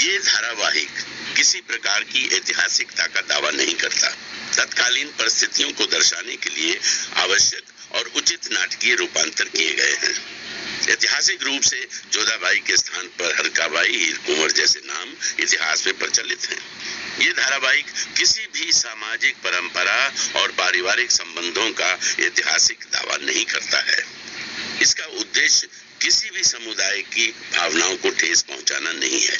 ये धारावाहिक किसी प्रकार की ऐतिहासिकता का दावा नहीं करता। तत्कालीन परिस्थितियों को दर्शाने के लिए आवश्यक और उचित नाटकीय रूपांतर किए गए हैं। ऐतिहासिक रूप से जोधाबाई के स्थान पर हरकाबाई, हीर कुंवर जैसे नाम इतिहास में प्रचलित हैं। ये धारावाहिक किसी भी सामाजिक परंपरा और पारिवारिक संबंधों का ऐतिहासिक दावा नहीं करता है। इसका उद्देश्य किसी भी समुदाय की भावनाओं को ठेस पहुंचाना नहीं है।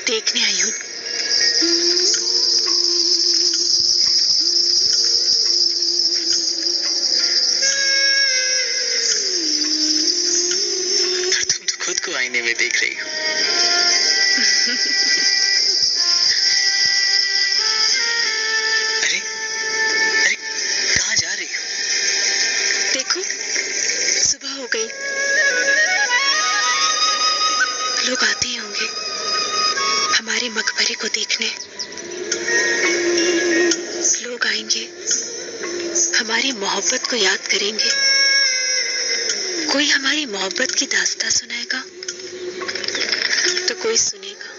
देखने आई हूँ। तुम तो खुद को आईने में देख रही हो। अरे अरे कहाँ जा रही हो? देखो सुबह हो गई, लोग आते ही होंगे हमारे मकबरे को देखने। लोग आएंगे, हमारी मोहब्बत को याद करेंगे। कोई हमारी मोहब्बत की दास्तां सुनाएगा तो कोई सुनेगा।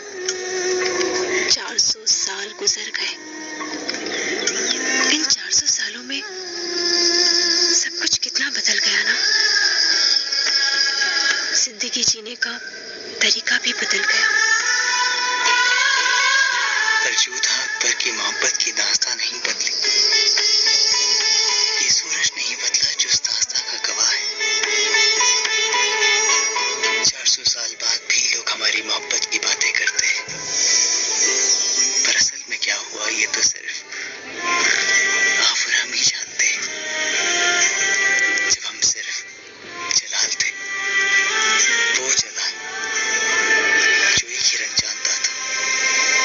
400 साल गुजर गए। इन 400 सालों में सब कुछ कितना बदल गया ना। जिंदगी जीने का तरीका भी बदल गया। पर जोधा अकबर की मोहब्बत की दास्तां नहीं बदली। ये सूरज नहीं बदला जो उस दास्तां का गवाह है। 400 साल बाद भी लोग हमारी मोहब्बत की बातें करते हैं। पर असल में क्या हुआ ये तो सिर्फ आप और हम ही जानते हैं। जब हम सिर्फ जलाल थे, वो जलाल जो एक ही रंग जानता था,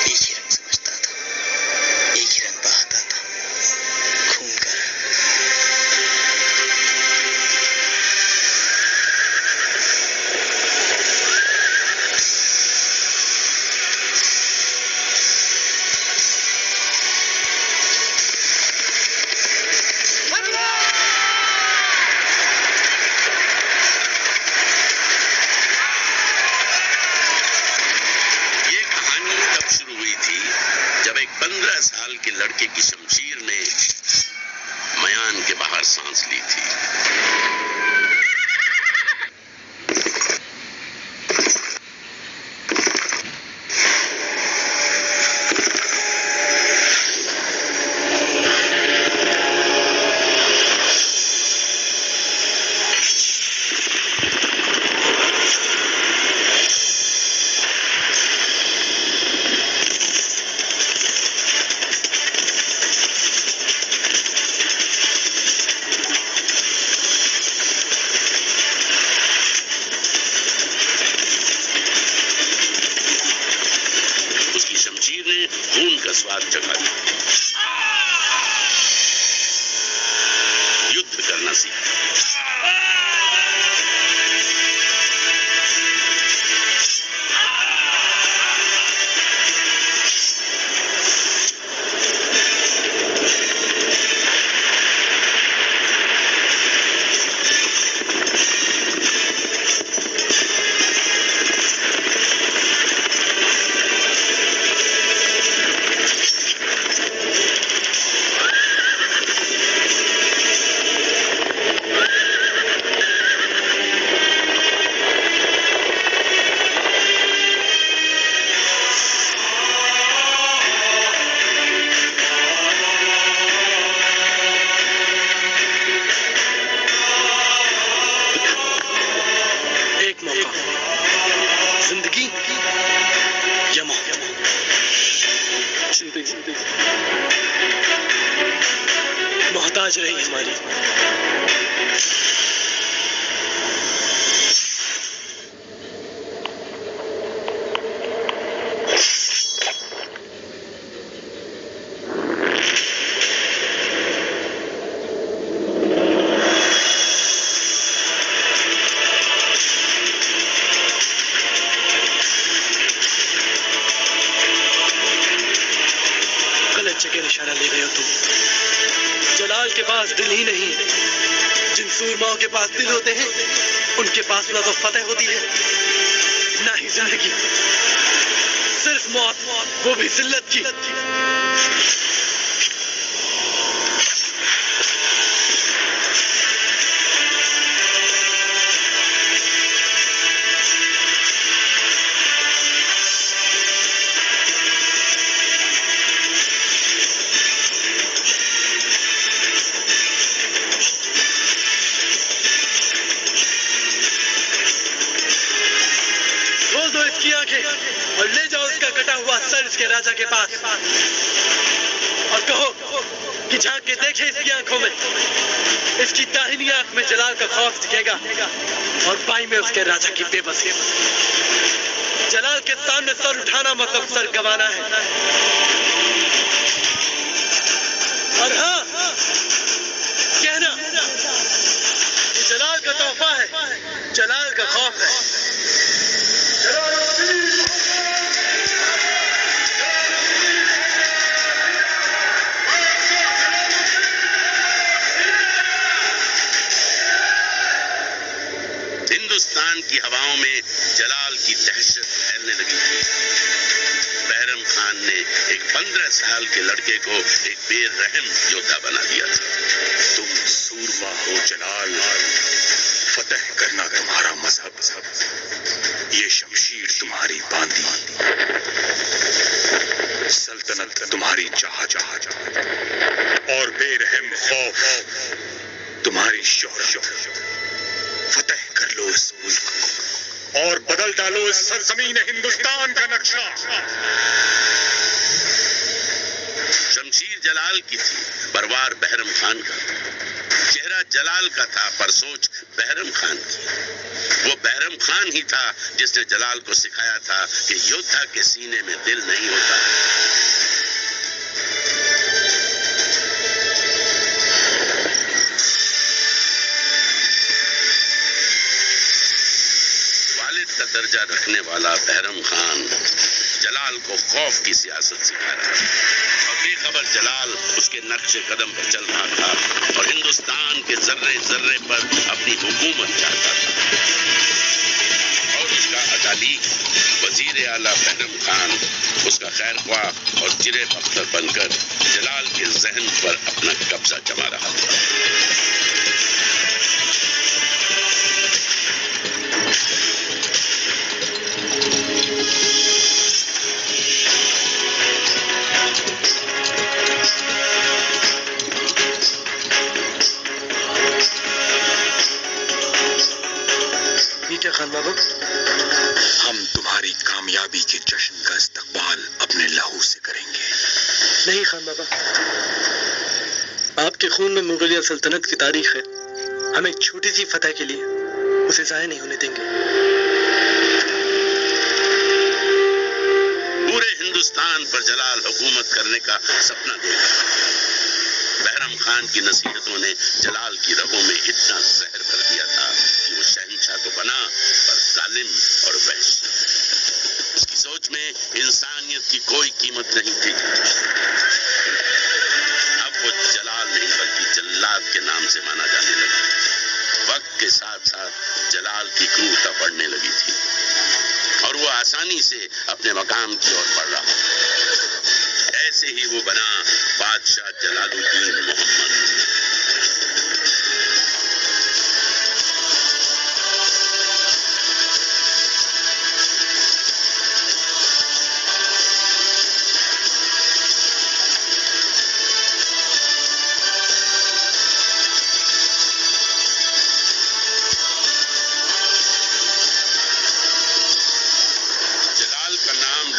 एक ही रंग समझता था, एक ही रंग बहाता था, खून का रंग। ये कहानी तब शुरू हुई थी जब एक 15 साल के लड़के की शमशीर ने मयान के बाहर सांस ली थी। बाज रही हमारी। निशाना ले गए हो तुम। जलाल के पास दिल ही नहीं, जिन सूरमाओं के पास दिल होते हैं उनके पास ना तो फतेह होती है ना ही जिंदगी, सिर्फ मौत, वो भी जिल्लत की। और ले जाओ उसका कटा हुआ सर इसके राजा के पास और कहो कि झांक के देखे इसकी आंखों में, इसकी दाहिनी आंख में जलाल का खौफ दिखेगा और बाई में उसके राजा की बेबसी। जलाल के सामने सर उठाना मतलब सर गंवाना है। और हाँ, कहना कि जलाल का तोहफा है, जलाल का खौफ है। हिंदुस्तान की हवाओं में जलाल की दहशत फैलने लगी थी। बहरम खान ने एक 15 साल के लड़के को एक बेरहम योद्धा बना दिया था। तुम सूरमा हो जलाल, फतह करना तुम्हारा मजहब, ये शमशीर तुम्हारी बांदी, सल्तनत तुम्हारी चाह और बेरहम खौफ तुम्हारी शोहरत। फतह कर लो इस मुल्क को और बदल डालो इस सरजमीन हिंदुस्तान का नक्शा। शमशीर जलाल की थी, परवार बहरम खान का। चेहरा जलाल का था पर सोच बहरम खान की। वो बहरम खान ही था जिसने जलाल को सिखाया था कि योद्धा के सीने में दिल नहीं होता। वालिद का दर्जा रखने वाला बहरम खान जलाल को खौफ की सियासत सिखा रहा था और बेखबर जलाल उसके नक्शे कदम पर चल रहा था और हिंदुस्तान के जर्रे जर्रे पर अपनी हुकूमत चाहता था। और उसका अकाली वजीर आला बहरम खान उसका खैरख्वाह और चिरे पत्थर बनकर जलाल के जहन पर अपना कब्जा जमा रहा था। क्या खान बाबू? हम तुम्हारी कामयाबी के जश्न का इस्तकबाल अपने लहू से करेंगे। नहीं खान बाबा, आपके खून में मुगलिया सल्तनत की तारीख है। हम एक छोटी सी फतह के लिए उसे ज़ाया नहीं होने देंगे। पूरे हिंदुस्तान पर जलाल हुकूमत करने का सपना देखा। बहरम खान की नसीहतों ने जलाल की रगों में इतना जहर भर दिया था कि वो शहंशाह तो बना पर जालिम और वहशी। उसकी सोच में इंसानियत की कोई कीमत नहीं थी। अब वो जलाल नहीं बल्कि जल्लाद के नाम से माना जाने लगा। वक्त के साथ साथ जलाल की क्रूरता बढ़ने लगी थी और वो आसानी से अपने मकाम की ओर बढ़ रहा। ऐसे ही वो बना बादशाह जलालुद्दीन मोहम्मद।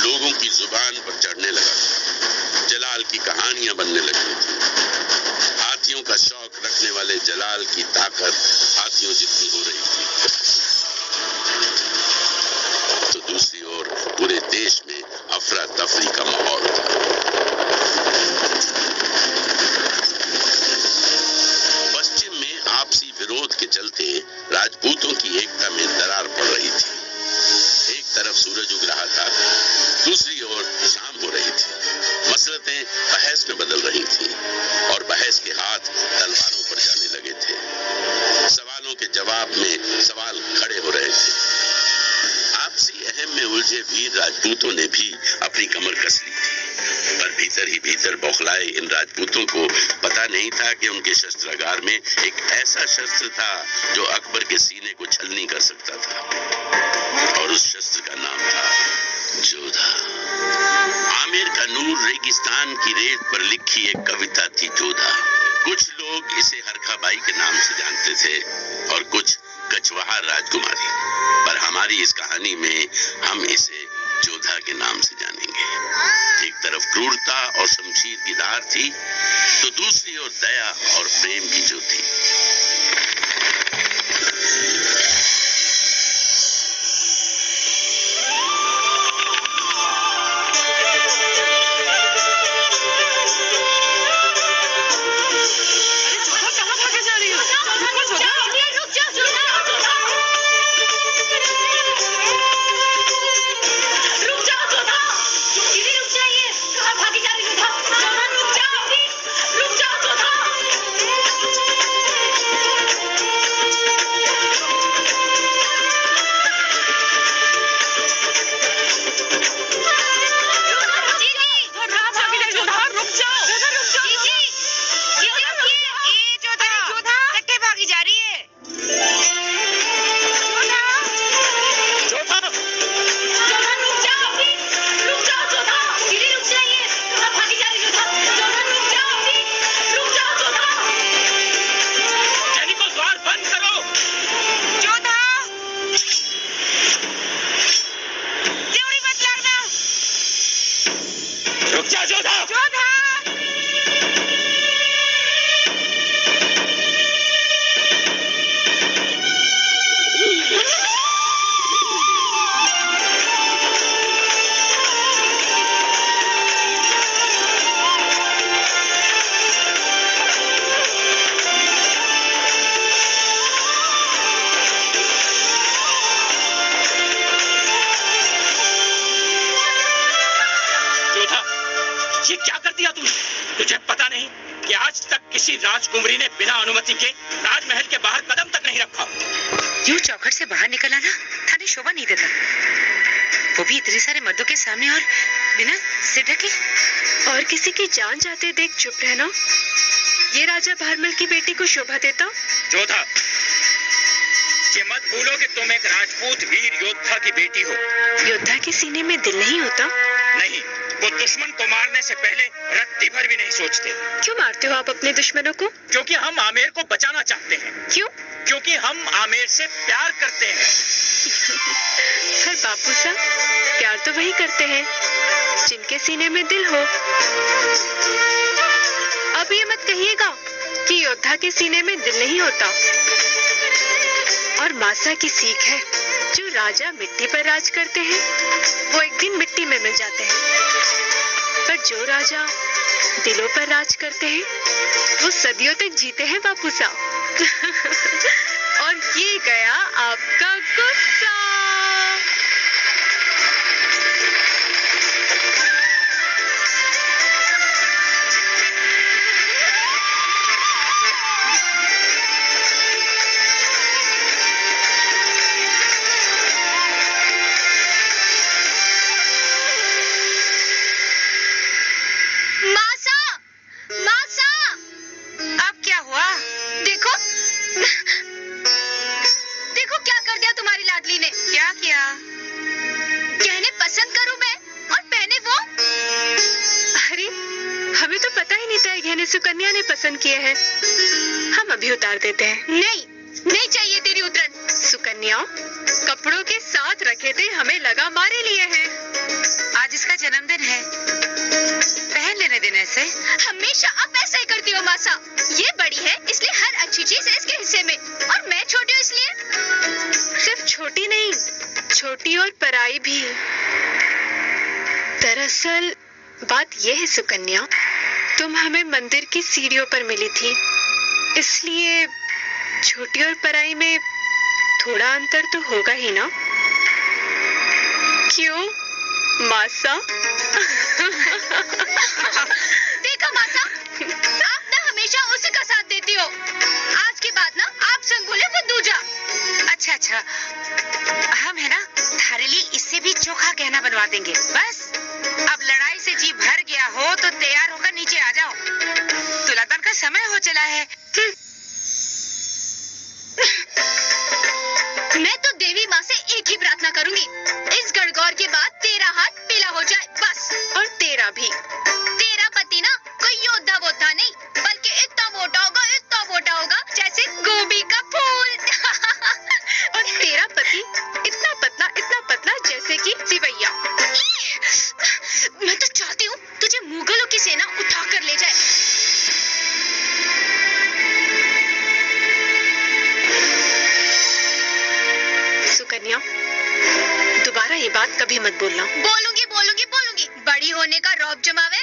लोगों की जुबान पर चढ़ने लगा। जलाल की कहानियां बनने लगी। हाथियों का शौक राजपूतों ने भी अपनी कमर कस ली थी, पर भीतर ही भीतर बौखलाए इन राजपूतों को पता नहीं था कि उनके शस्त्रागार में एक ऐसा शस्त्र था जो अकबर के सीने को छलनी कर सकता था, और उस शस्त्र का नाम था जोधा। आमिर का नूर रेगिस्तान की रेत पर लिखी एक कविता थी जोधा। कुछ लोग इसे हरखाबाई के नाम से जानते थे और कुछ कछवाहा राजकुमारी, पर हमारी इस कहानी में हम इसे जोधा के नाम से जानेंगे। एक तरफ क्रूरता और शमशीर की धार थी, तो दूसरी ओर दया और प्रेम की ज्योति। राजकुमारी ने बिना अनुमति के राजमहल के बाहर कदम तक नहीं रखा। यूं चौखट से बाहर निकल आना थाने शोभा नहीं देता, वो भी इतने सारे मर्दों के सामने और बिना सिर ढके। और किसी की जान जाते देख चुप रहना, ये राजा भारमल की बेटी को शोभा देता। जोधा, ये मत भूलो कि तुम एक राजपूत वीर योद्धा की बेटी हो। योद्धा के सीने में दिल नहीं होता? नहीं, वो दुश्मन को मारने से पहले रत्ती भर भी नहीं सोचते। क्यों मारते हो आप अपने दुश्मनों को? क्योंकि हम आमेर को बचाना चाहते हैं। क्यों? क्योंकि हम आमेर से प्यार करते हैं। पर बापू साहब, प्यार तो वही करते हैं जिनके सीने में दिल हो। अब ये मत कहिएगा कि योद्धा के सीने में दिल नहीं होता। और मासा की सीख है, जो राजा मिट्टी पर राज करते हैं वो एक दिन मिट्टी में मिल जाते हैं, पर जो राजा दिलों पर राज करते हैं वो सदियों तक जीते हैं बापू साहब। और ये गया आपका गुस्सा। सुकन्या ने पसंद किए हैं, हम अभी उतार देते हैं। नहीं, नहीं चाहिए तेरी उतरन। सुकन्या कपड़ों के साथ रखे थे, हमें लगा मारे लिए हैं। आज इसका जन्मदिन है, पहन लेने देने से। हमेशा आप ऐसा ही करती हो मासा। ये बड़ी है इसलिए हर अच्छी चीज है इसके हिस्से में, और मैं छोटी हूँ इसलिए। सिर्फ छोटी नहीं, छोटी और पराई भी। दरअसल बात यह है सुकन्या, तुम हमें मंदिर की सीढ़ियों पर मिली थी, इसलिए छोटी और पराई में थोड़ा अंतर तो होगा ही ना। क्यों मासा? देखो मासा, आप ना हमेशा उसी का साथ देती हो। आज के बाद ना आप संग बोले वो दूजा। अच्छा, हम है ना तुम्हारे लिए इससे भी चोखा कहना बनवा देंगे। बस अब लड़ाई से जी भर गया हो तो तैयार होकर नीचे आ जाओ, तुलातन का समय हो चला है। मैं तो देवी माँ से एक ही प्रार्थना करूंगी, इस गणगौर के बाद तेरा हाथ पीला हो जाए बस। और तेरा भी। तेरा पति ना कोई योद्धा वोद्धा नहीं, बल्कि इतना मोटा होगा जैसे गोभी का फूल। और तेरा पति इतना पतला जैसे कि सिवैया। मैं तो चाहती हूँ तुझे मुगलों की सेना उठा कर ले जाए। सुकन्या, दोबारा ये बात कभी मत बोलना। बोलूंगी। बड़ी होने का रौब जमावे।